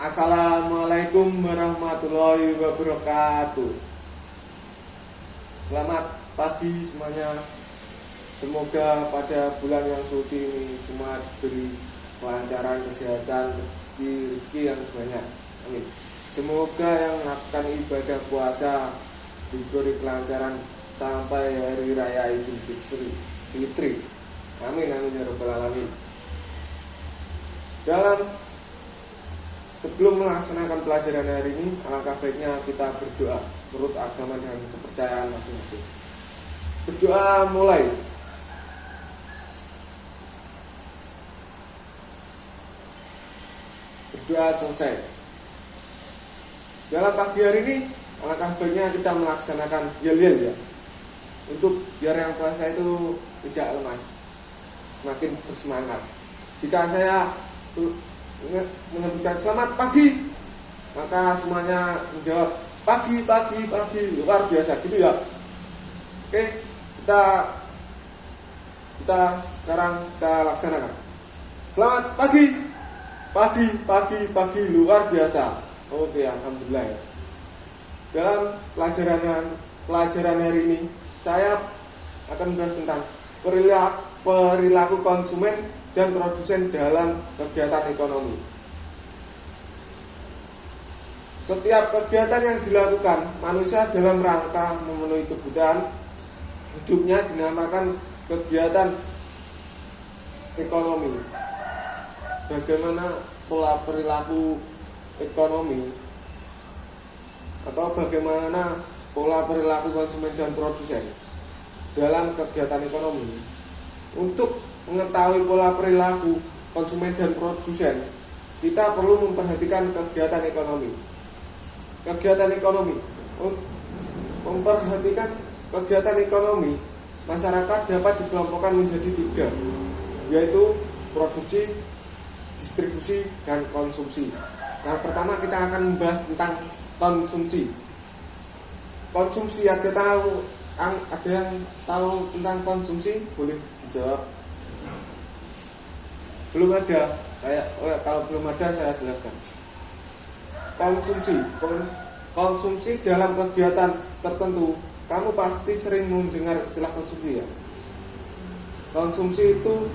Assalamualaikum warahmatullahi wabarakatuh. Selamat pagi semuanya. Semoga pada bulan yang suci ini semua diberi kelancaran, kesehatan, rezeki yang banyak. Amin. Semoga yang melakukan ibadah puasa diberi kelancaran sampai hari raya Idul Fitri. Amin amin ya rabbal alamin. Sebelum melaksanakan pelajaran hari ini, alangkah baiknya kita berdoa menurut agama dan kepercayaan masing-masing. Berdoa mulai. Berdoa selesai. Dalam pagi hari ini, alangkah baiknya kita melaksanakan yel-yel ya. Untuk biar yang puasa itu tidak lemas, semakin bersemangat. Jika saya menyebutkan selamat pagi, maka semuanya menjawab pagi luar biasa gitu ya. Oke, kita sekarang kita laksanakan. Selamat pagi luar biasa. Oke, alhamdulillah ya. Dalam pelajaran hari ini saya akan membahas tentang perilaku konsumen dan produsen dalam kegiatan ekonomi. Setiap kegiatan yang dilakukan manusia dalam rangka memenuhi kebutuhan hidupnya dinamakan kegiatan ekonomi. Bagaimana pola perilaku ekonomi atau bagaimana pola perilaku konsumen dan produsen dalam kegiatan ekonomi? Untuk mengetahui pola perilaku konsumen dan produsen, kita perlu memperhatikan kegiatan ekonomi. Memperhatikan kegiatan ekonomi, masyarakat dapat dikelompokkan menjadi 3, yaitu produksi, distribusi, dan konsumsi. Nah, pertama kita akan membahas tentang konsumsi. Konsumsi, ada yang tahu tentang konsumsi? Boleh dijawab. Belum ada. Kalau belum ada saya jelaskan. Konsumsi dalam kegiatan tertentu, kamu pasti sering mendengar istilah konsumsi ya. Konsumsi itu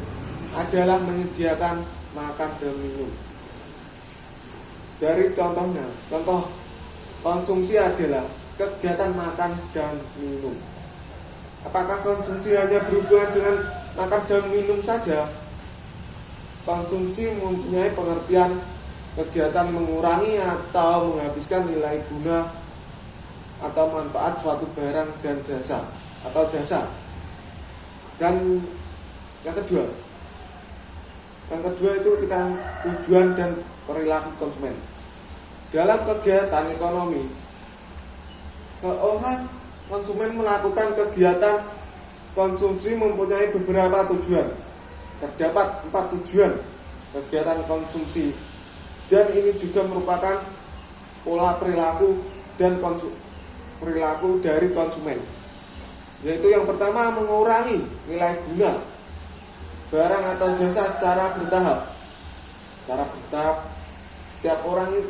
adalah menyediakan makan dan minum. Dari contoh konsumsi adalah kegiatan makan dan minum. Apakah konsumsi hanya berhubungan dengan makan dan minum saja? Konsumsi mempunyai pengertian kegiatan mengurangi atau menghabiskan nilai guna atau manfaat suatu barang dan jasa atau jasa. Dan yang kedua itu kita tujuan dan perilaku konsumen. Dalam kegiatan ekonomi, seorang konsumen melakukan kegiatan konsumsi mempunyai beberapa tujuan. Terdapat 4 tujuan kegiatan konsumsi, dan ini juga merupakan pola perilaku dan perilaku dari konsumen. Yaitu yang pertama, mengurangi nilai guna barang atau jasa secara bertahap. Setiap orang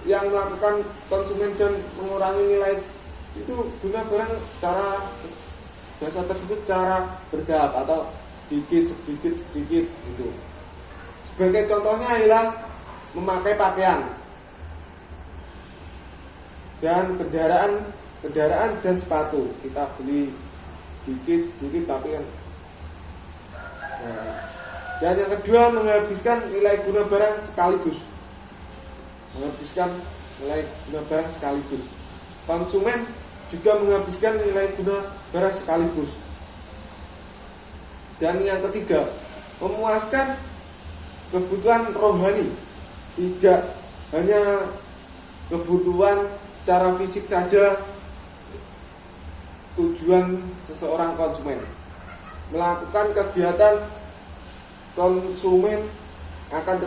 yang melakukan konsumen dan mengurangi nilai itu guna barang secara jasa tersebut secara bertahap atau sedikit gitu. Sebagai contohnya adalah memakai pakaian dan kendaraan dan sepatu. Kita beli sedikit tapi kan. Dan yang kedua, menghabiskan nilai guna barang sekaligus. Konsumen juga menghabiskan nilai guna barang sekaligus. Dan yang ketiga, memuaskan kebutuhan rohani. Tidak hanya kebutuhan secara fisik saja tujuan seseorang konsumen. Melakukan kegiatan konsumen akan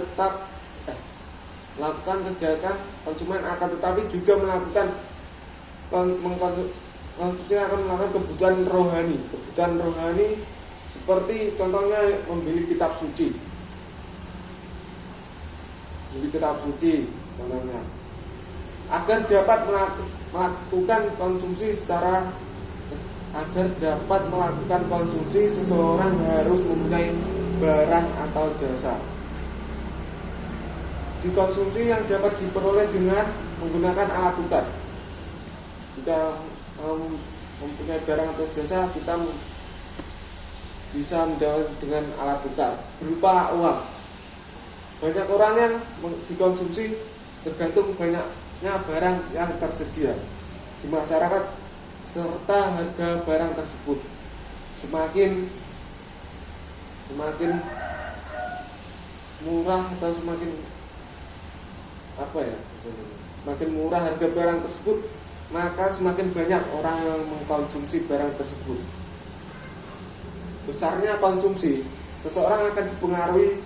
tetapi juga melakukan konsumsi akan melakukan kebutuhan rohani. Kebutuhan rohani seperti contohnya membeli kitab suci, contohnya. Agar dapat melakukan konsumsi seseorang harus mempunyai barang atau jasa. Dikonsumsi yang dapat diperoleh dengan menggunakan alat tukar. Jika mempunyai barang atau jasa, kita bisa mendapatkan dengan alat tukar berupa uang. Banyak orang yang dikonsumsi tergantung banyaknya barang yang tersedia di masyarakat serta harga barang tersebut. Semakin murah atau semakin murah harga barang tersebut, maka semakin banyak orang yang mengkonsumsi barang tersebut. Besarnya konsumsi seseorang akan dipengaruhi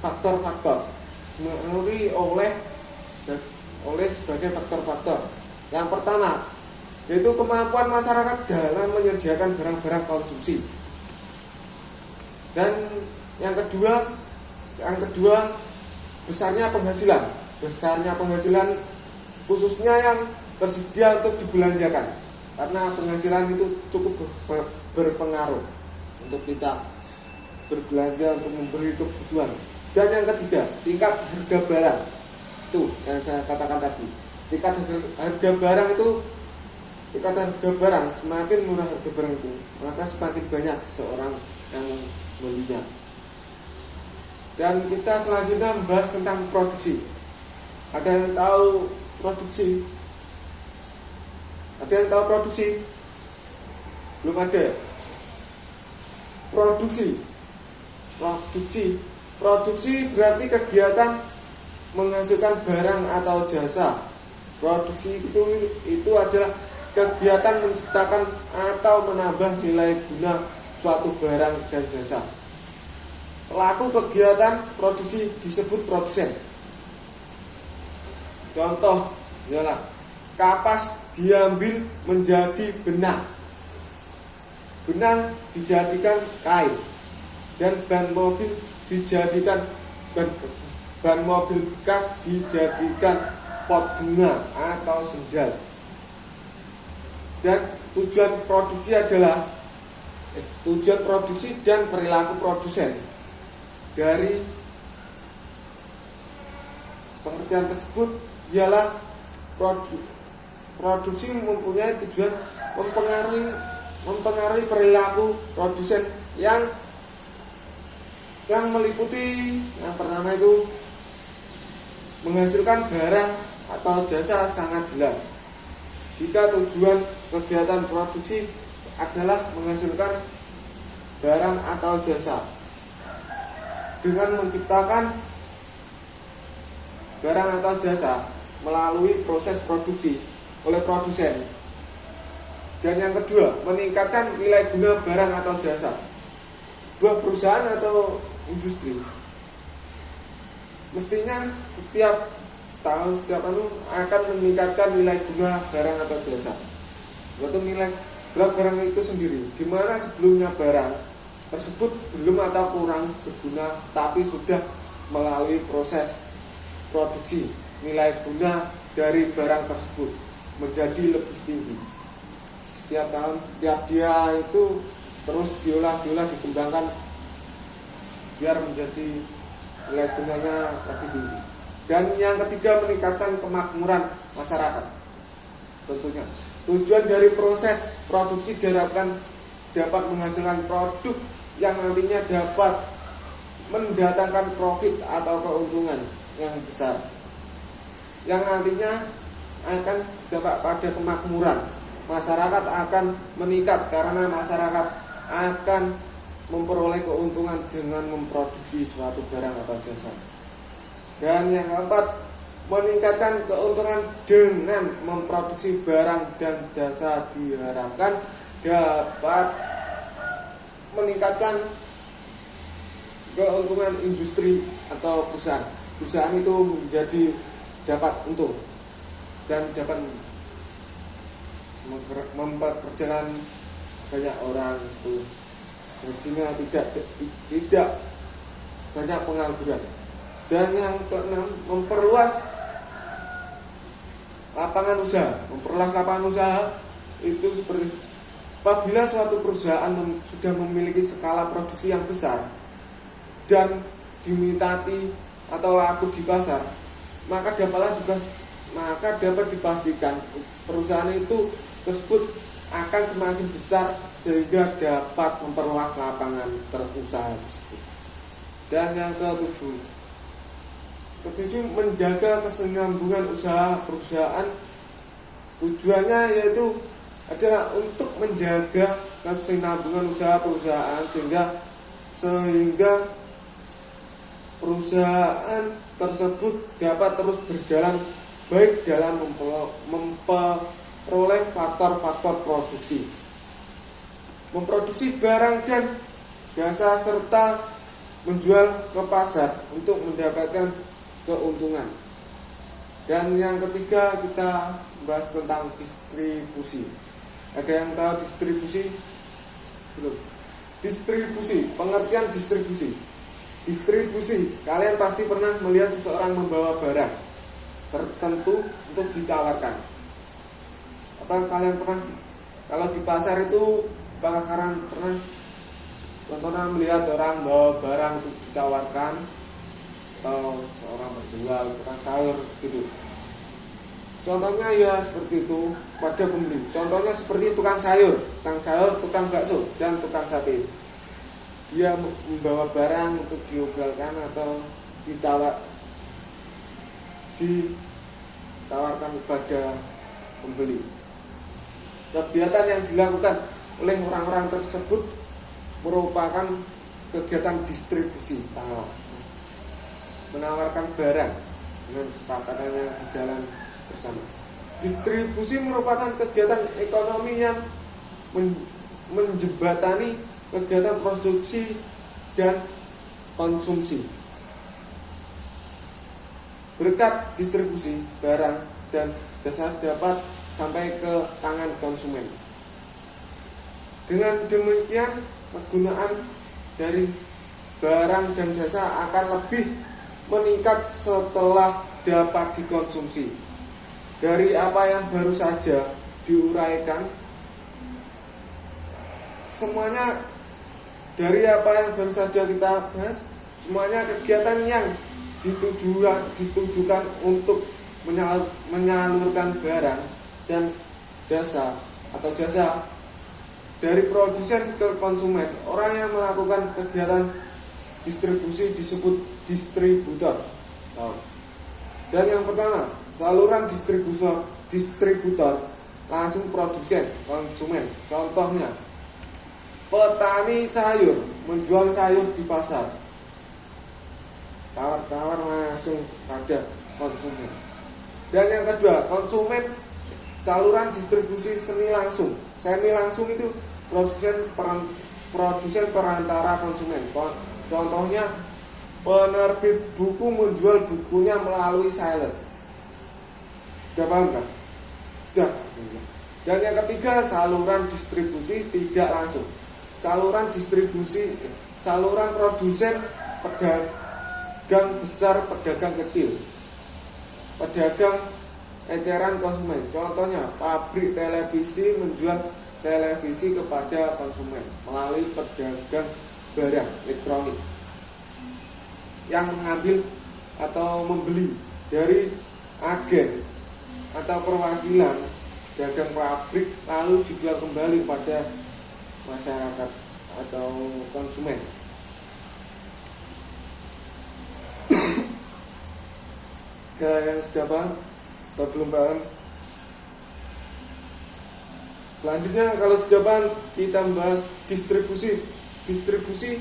faktor-faktor, dipengaruhi oleh sebagai faktor-faktor. Yang pertama yaitu kemampuan masyarakat dalam menyediakan barang-barang konsumsi. Dan yang kedua besarnya penghasilan khususnya yang tersedia untuk dibelanjakan, karena penghasilan itu cukup berpengaruh untuk kita berbelanja untuk memberi kebutuhan. Dan yang ketiga, tingkat harga barang. Itu yang saya katakan tadi. Tingkat harga barang semakin murah harga barang itu, maka semakin banyak seseorang yang membelinya. Dan kita selanjutnya membahas tentang produksi. Ada yang tahu produksi? Belum ada. Produksi berarti kegiatan menghasilkan barang atau jasa. Produksi itu adalah kegiatan menciptakan atau menambah nilai guna suatu barang dan jasa. Pelaku kegiatan produksi disebut produsen. Contoh ialah kapas diambil menjadi benang. Benang dijadikan kain, dan ban mobil bekas dijadikan pot bunga atau sendal. Dan tujuan produksi dan perilaku produsen. Dari pengertian tersebut ialah produksi mempunyai tujuan mempengaruhi perilaku produsen yang meliputi yang pertama itu menghasilkan barang atau jasa sangat jelas. Jika tujuan kegiatan produksi adalah menghasilkan barang atau jasa dengan menciptakan barang atau jasa melalui proses produksi oleh produsen. Dan yang kedua, meningkatkan nilai guna barang atau jasa. Sebuah perusahaan atau industri mestinya setiap tahun akan meningkatkan nilai guna barang atau jasa. Suatu nilai barang itu sendiri, di mana sebelumnya barang tersebut belum atau kurang berguna, tapi sudah melalui proses produksi, nilai guna dari barang tersebut menjadi lebih tinggi. Setiap tahun, setiap dia itu terus diolah, dikembangkan biar menjadi nilai gunanya lebih tinggi. Dan yang ketiga, meningkatkan kemakmuran masyarakat. Tentunya tujuan dari proses produksi diharapkan dapat menghasilkan produk yang nantinya dapat mendatangkan profit atau keuntungan yang besar, yang nantinya akan dapat pada kemakmuran. Masyarakat akan meningkat karena masyarakat akan memperoleh keuntungan dengan memproduksi suatu barang atau jasa. Dan yang keempat, meningkatkan keuntungan dengan memproduksi barang dan jasa diharapkan dapat meningkatkan keuntungan industri atau perusahaan. Perusahaan itu menjadi dapat untung dan dapat mempekerjakan banyak orang itu, gajinya tidak banyak pengangguran. Dan yang keenam, memperluas lapangan usaha. Memperluas lapangan usaha itu seperti apabila suatu perusahaan sudah memiliki skala produksi yang besar dan diminati atau laku di pasar, maka dapat dipastikan perusahaan itu tersebut akan semakin besar sehingga dapat memperluas lapangan usaha tersebut. Dan yang ketujuh, menjaga kesinambungan usaha perusahaan. Tujuannya yaitu adalah untuk menjaga kesinambungan usaha perusahaan sehingga perusahaan tersebut dapat terus berjalan baik dalam memperoleh faktor-faktor produksi, memproduksi barang dan jasa, serta menjual ke pasar untuk mendapatkan keuntungan. Dan yang ketiga, kita bahas tentang distribusi. Ada yang tahu distribusi? Belum. Distribusi, pengertian distribusi. Distribusi, kalian pasti pernah melihat seseorang membawa barang tertentu untuk ditawarkan. Apa kalian pernah, kalau di pasar itu, apakah kalian pernah contohnya melihat orang bawa barang untuk ditawarkan, atau seorang penjual, tukang sayur gitu? Contohnya ya seperti itu pada pembeli. Contohnya seperti tukang sayur, tukang bakso, dan tukang sate. Dia membawa barang untuk diobrolkan atau ditawarkan kepada pembeli. Kegiatan yang dilakukan oleh orang-orang tersebut merupakan kegiatan distribusi, menawarkan barang dengan kesepakatan yang dijalan bersama. Distribusi merupakan kegiatan ekonomi yang menjembatani kegiatan produksi dan konsumsi. Berkat distribusi, barang dan jasa dapat sampai ke tangan konsumen. Dengan demikian, kegunaan dari barang dan jasa akan lebih meningkat setelah dapat dikonsumsi. Dari apa yang baru saja diuraikan, semuanya kegiatan yang ditujukan untuk menyalurkan barang dan jasa dari produsen ke konsumen. Orang yang melakukan kegiatan distribusi disebut distributor. Dan yang pertama, saluran distributor langsung produsen, konsumen. Contohnya, petani sayur menjual sayur di pasar, tawar-tawar langsung pada konsumen. Dan yang kedua, konsumen, saluran distribusi semi langsung. Semi langsung itu produsen perantara konsumen. Contohnya, penerbit buku menjual bukunya melalui sales. Sudah paham kan? Sudah. Dan yang ketiga, saluran distribusi tidak langsung. Saluran produsen, pedagang besar, pedagang kecil, pedagang eceran konsumen. Contohnya, pabrik televisi menjual televisi kepada konsumen melalui pedagang barang elektronik yang mengambil atau membeli dari agen atau perwakilan dagang pabrik lalu dijual kembali pada masyarakat atau konsumen. Yang sudah paham atau belum paham? Selanjutnya, kalau sudah paham, kita membahas distribusi. Distribusi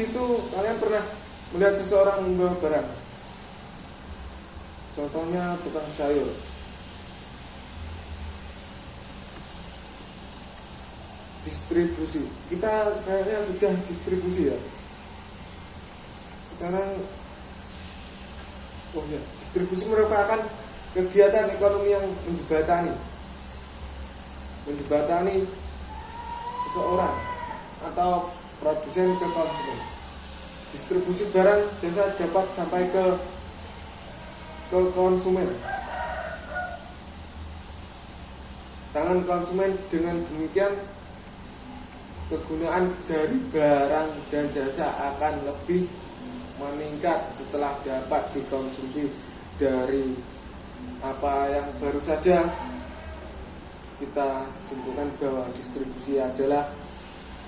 itu, kalian pernah melihat seseorang membawa barang, contohnya tukang sayur. Distribusi, kita kayaknya sudah distribusi ya sekarang. Distribusi merupakan kegiatan ekonomi yang menjembatani seseorang atau produsen ke konsumen. Distribusi barang jasa dapat sampai ke ke konsumen. Tangan konsumen, dengan demikian kegunaan dari barang dan jasa akan lebih meningkat setelah dapat dikonsumsi. Dari apa yang baru saja kita simpulkan bahwa distribusi adalah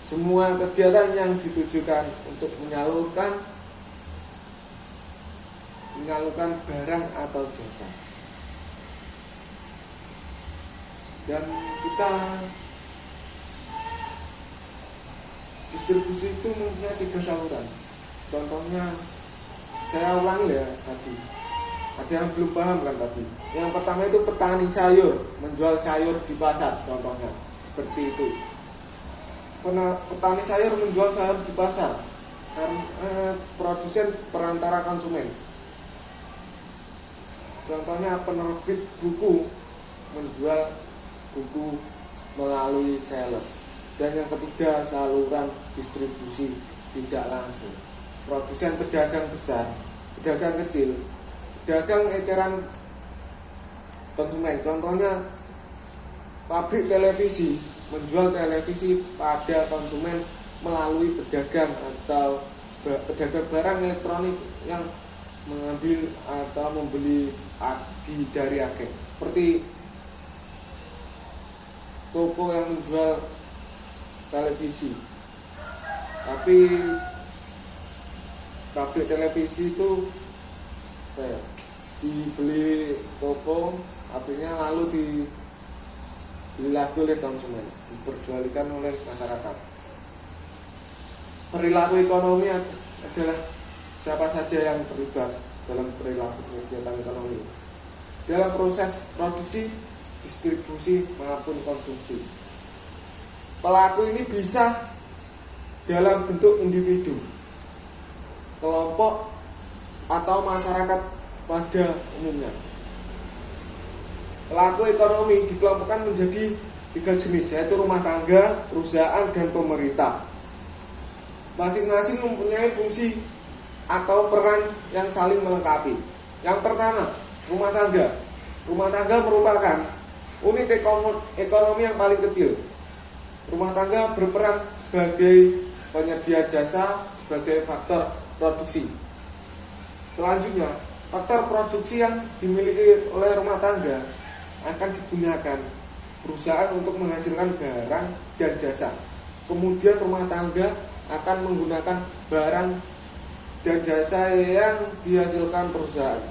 semua kegiatan yang ditujukan untuk menyalurkan barang atau jasa. Dan kita distribusi itu mempunyai 3 saluran. Contohnya saya ulangi ya tadi. Ada yang belum paham kan tadi. Yang pertama itu petani sayur, menjual sayur di pasar contohnya. Seperti itu. Petani sayur menjual sayur di pasar. Karena produsen perantara konsumen. Contohnya penerbit buku menjual buku melalui sales. Dan yang ketiga, saluran distribusi tidak langsung. Produsen pedagang besar, pedagang kecil, pedagang eceran konsumen. Contohnya pabrik televisi menjual televisi pada konsumen melalui pedagang atau pedagang barang elektronik yang mengambil atau membeli dari agen. Seperti toko yang menjual televisi, tapi pabrik televisi itu dibeli toko, pabriknya lalu dibeli lagi oleh konsumen, diperjualkan oleh masyarakat. Perilaku ekonomi adalah siapa saja yang terlibat dalam perilaku kegiatan ekonomi dalam proses produksi, distribusi maupun konsumsi. Pelaku ini bisa dalam bentuk individu, kelompok, atau masyarakat pada umumnya. Pelaku ekonomi dikelompokkan menjadi 3 jenis, yaitu rumah tangga, perusahaan, dan pemerintah. Masing-masing mempunyai fungsi atau peran yang saling melengkapi. Yang pertama, rumah tangga. Rumah tangga merupakan unit ekonomi yang paling kecil. Rumah tangga berperan sebagai penyedia jasa, sebagai faktor produksi. Selanjutnya, faktor produksi yang dimiliki oleh rumah tangga akan digunakan perusahaan untuk menghasilkan barang dan jasa. Kemudian rumah tangga akan menggunakan barang dan jasa yang dihasilkan perusahaan.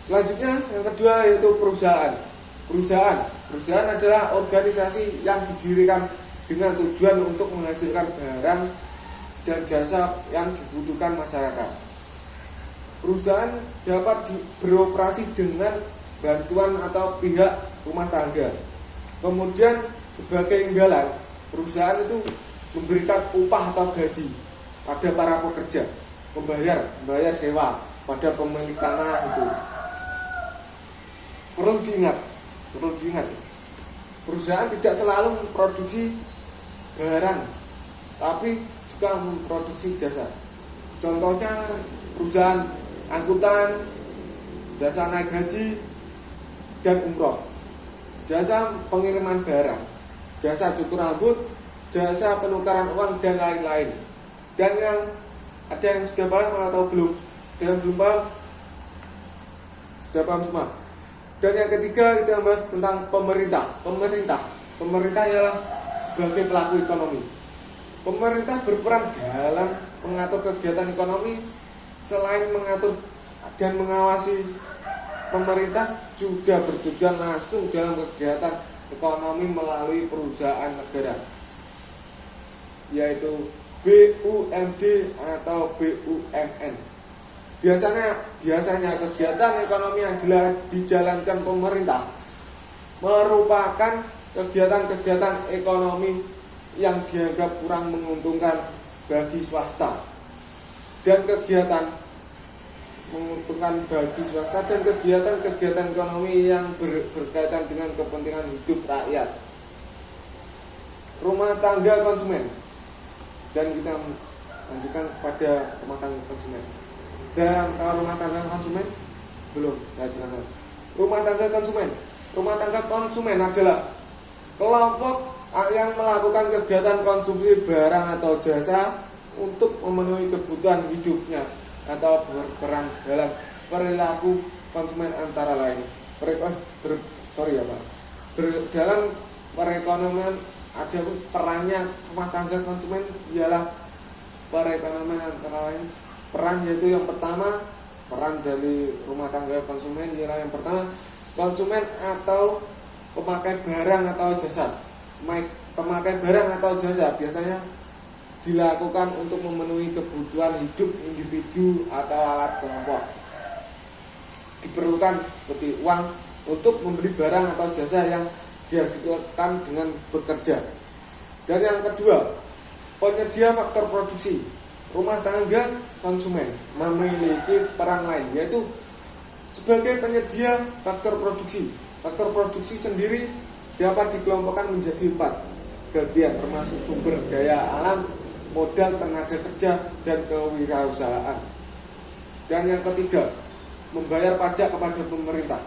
Selanjutnya, yang kedua yaitu perusahaan. Perusahaan adalah organisasi yang didirikan dengan tujuan untuk menghasilkan barang dan jasa yang dibutuhkan masyarakat. Perusahaan dapat beroperasi dengan bantuan atau pihak rumah tangga. Kemudian sebagai imbalan, perusahaan itu memberikan upah atau gaji pada para pekerja, membayar sewa pada pemilik tanah itu. Perlu diingat, perusahaan tidak selalu memproduksi barang, tapi juga memproduksi jasa. Contohnya perusahaan angkutan, jasa naik haji dan umroh, jasa pengiriman barang, jasa cukur rambut, jasa penukaran uang, dan lain-lain. Dan yang ada yang sudah paham atau belum? Ada yang belum paham? Sudah paham semua? Dan yang ketiga kita bahas tentang pemerintah. Pemerintah ialah sebagai pelaku ekonomi. Pemerintah berperan dalam mengatur kegiatan ekonomi. Selain mengatur dan mengawasi, pemerintah juga bertujuan langsung dalam kegiatan ekonomi melalui perusahaan negara, yaitu BUMD atau BUMN. Biasanya kegiatan ekonomi yang dijalankan pemerintah merupakan kegiatan ekonomi yang dianggap kurang menguntungkan bagi swasta dan kegiatan ekonomi yang berkaitan dengan kepentingan hidup rakyat. Rumah tangga konsumen, dan kita lanjutkan pada rumah tangga konsumen. Dan kalau rumah tangga konsumen, belum saya jelaskan. Rumah tangga konsumen adalah kelompok yang melakukan kegiatan konsumsi barang atau jasa untuk memenuhi kebutuhan hidupnya atau berperan dalam perilaku konsumen antara lain. Dalam perekonomian ada perannya rumah tangga konsumen ialah perekonomian antara lain. Peran yaitu yang pertama, peran dari rumah tangga konsumen ialah yang pertama, konsumen atau pemakai barang atau jasa. Pemakai barang atau jasa biasanya dilakukan untuk memenuhi kebutuhan hidup individu atau alat kelompok. Diperlukan seperti uang untuk membeli barang atau jasa yang dihasilkan dengan bekerja. Dan yang kedua, penyedia faktor produksi. Rumah tangga konsumen memiliki peran lain, yaitu sebagai penyedia faktor produksi. Faktor produksi sendiri dapat dikelompokkan menjadi 4 bagian, termasuk sumber daya alam, modal, tenaga kerja, dan kewirausahaan. Dan yang ketiga, membayar pajak kepada pemerintah.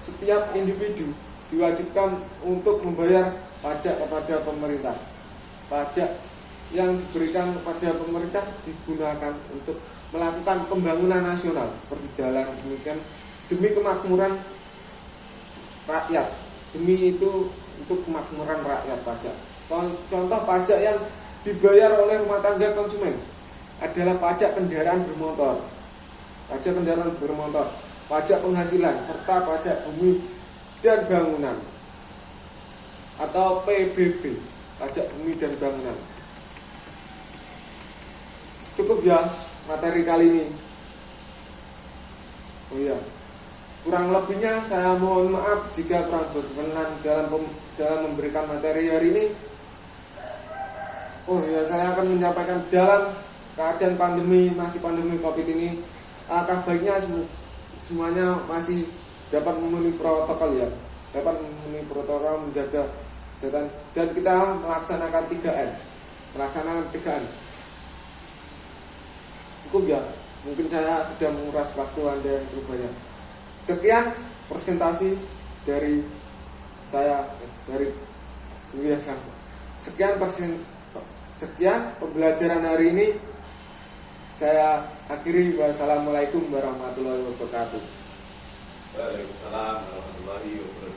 Setiap individu diwajibkan untuk membayar pajak kepada pemerintah. Pajak yang diberikan kepada pemerintah digunakan untuk melakukan pembangunan nasional seperti jalan, demikian demi kemakmuran rakyat. Demi itu untuk kemakmuran rakyat pajak. Contoh pajak yang dibayar oleh rumah tangga konsumen adalah pajak kendaraan bermotor, pajak penghasilan, serta pajak bumi dan bangunan atau PBB, pajak bumi dan bangunan. Cukup ya materi kali ini. Oh iya, kurang lebihnya saya mohon maaf jika kurang berkenan dalam memberikan materi hari ini. Oh ya, saya akan menyampaikan dalam keadaan masih pandemi Covid ini, alangkah baiknya semuanya masih dapat memenuhi protokol ya, dapat memenuhi protokol menjaga kesehatan, dan kita melaksanakan 3M. Cukup ya, mungkin saya sudah menguras waktu Anda yang cukup banyak. Sekian presentasi dari saya dari tulisan. Sekian pembelajaran hari ini. Saya akhiri. Wassalamualaikum warahmatullahi wabarakatuh. Waalaikumsalam warahmatullahi wabarakatuh.